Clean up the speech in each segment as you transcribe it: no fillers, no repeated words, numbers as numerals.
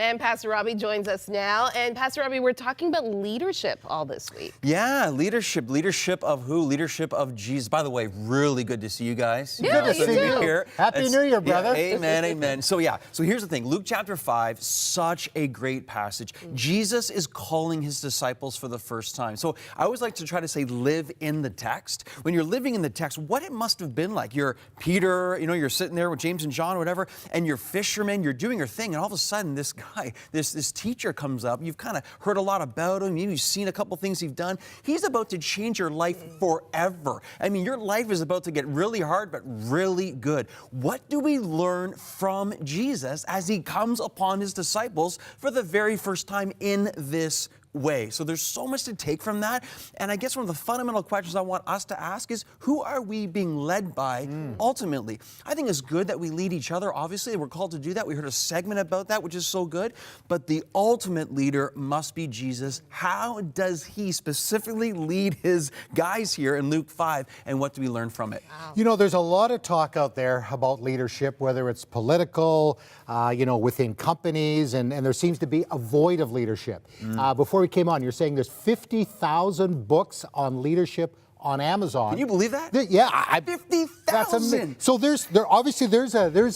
And Pastor Robbie joins us now. And Pastor Robbie, we're talking about leadership all this week. Yeah, leadership. Leadership of who? Leadership of Jesus. By the way, really good to see you guys. Yeah, good to see you here. Happy New Year, brother. Yeah, amen, amen. So here's the thing. Luke chapter 5, such a great passage. Jesus is calling his disciples for the first time. So I always like to try to say live in the text. When you're living in the text, what it must have been like. You're Peter, you're sitting there with James and John or whatever, and you're fishermen, you're doing your thing, and all of a sudden this guy, this teacher comes up. You've kind of heard a lot about him. Maybe you've seen a couple things he's done. He's about to change your life forever. I mean, your life is about to get really hard, but really good. What do we learn from Jesus as he comes upon his disciples for the very first time in this way? So there's so much to take from that. And I guess one of the fundamental questions I want us to ask is, who are we being led by ultimately? I think it's good that we lead each other. Obviously, we're called to do that. We heard a segment about that, which is so good. But the ultimate leader must be Jesus. How does he specifically lead his guys here in Luke 5? And what do we learn from it? Wow. There's a lot of talk out there about leadership, whether it's political, within companies, and there seems to be a void of leadership. Before we came on, you're saying there's 50,000 books on leadership on Amazon. Can you believe that? Yeah, 50,000. So there's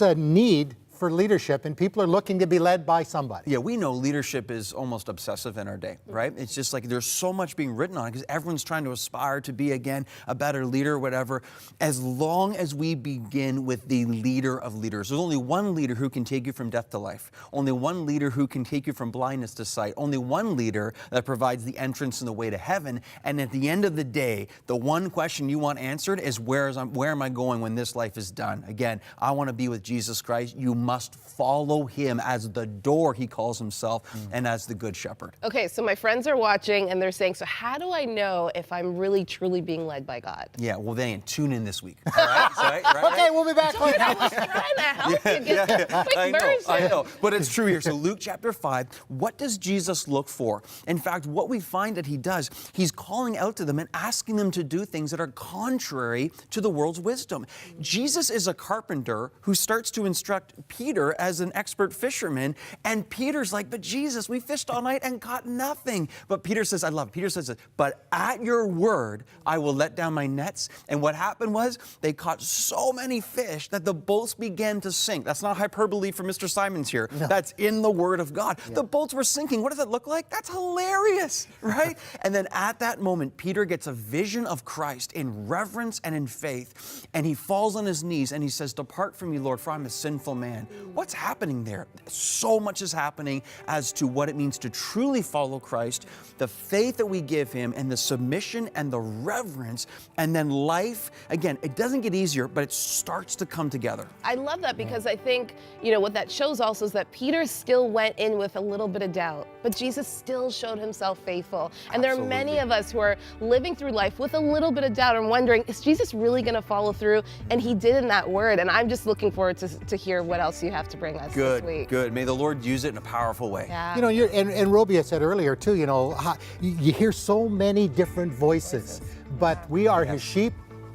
a need for leadership, and people are looking to be led by somebody. Yeah, we know leadership is almost obsessive in our day, right? It's just like there's so much being written on it because everyone's trying to aspire to be, again, a better leader or whatever. As long as we begin with the leader of leaders, there's only one leader who can take you from death to life. Only one leader who can take you from blindness to sight. Only one leader that provides the entrance and the way to heaven. And at the end of the day, the one question you want answered is, where am I going when this life is done? Again, I want to be with Jesus Christ. You must follow him as the door, he calls himself, and as the good shepherd. Okay, so my friends are watching and they're saying, so how do I know if I'm really, truly being led by God? Yeah, well, then tune in this week. All right? Right? Okay, we'll be back. I was trying to help you get the quick version. I know, but it's true here. So Luke chapter 5, what does Jesus look for? In fact, what we find that he does, he's calling out to them and asking them to do things that are contrary to the world's wisdom. Jesus is a carpenter who starts to instruct Peter as an expert fisherman, and Peter's like, but Jesus, we fished all night and caught nothing. But Peter says, I love it. Peter says this, but at your word, I will let down my nets. And what happened was they caught so many fish that the boats began to sink. That's not hyperbole for Mr. Symons here. No. That's in the word of God. Yeah. The boats were sinking. What does that look like? That's hilarious, right? And then at that moment, Peter gets a vision of Christ in reverence and in faith, and he falls on his knees and he says, depart from me, Lord, for I'm a sinful man. What's happening there? So much is happening as to what it means to truly follow Christ, the faith that we give him, and the submission and the reverence, and then life. Again, it doesn't get easier, but it starts to come together. I love that because I think, what that shows also is that Peter still went in with a little bit of doubt, but Jesus still showed himself faithful. And there are many of us who are living through life with a little bit of doubt and wondering, is Jesus really going to follow through? And he did in that word. And I'm just looking forward to hear what else you have to bring us this week. Good. May the Lord use it in a powerful way. Yeah. And Robbie had said earlier too, you hear so many different voices, but we are his sheep.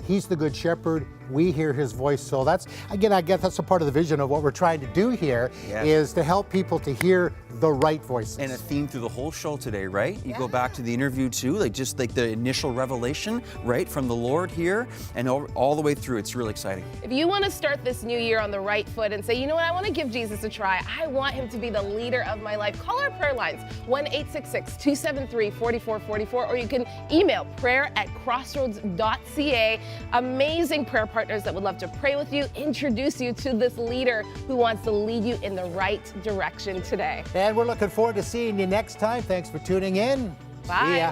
He's the good shepherd. We hear his voice. So I guess that's a part of the vision of what we're trying to do here, is to help people to hear the right voices. And a theme through the whole show today, right? You go back to the interview too, like the initial revelation, right, from the Lord here, and all the way through. It's really exciting. If you want to start this new year on the right foot and say, you know what, I want to give Jesus a try. I want him to be the leader of my life. Call our prayer lines, 1-866-273-4444, or you can email prayer@crossroads.ca. Amazing prayer partners that would love to pray with you, introduce you to this leader who wants to lead you in the right direction today. And we're looking forward to seeing you next time. Thanks for tuning in. Bye. See ya.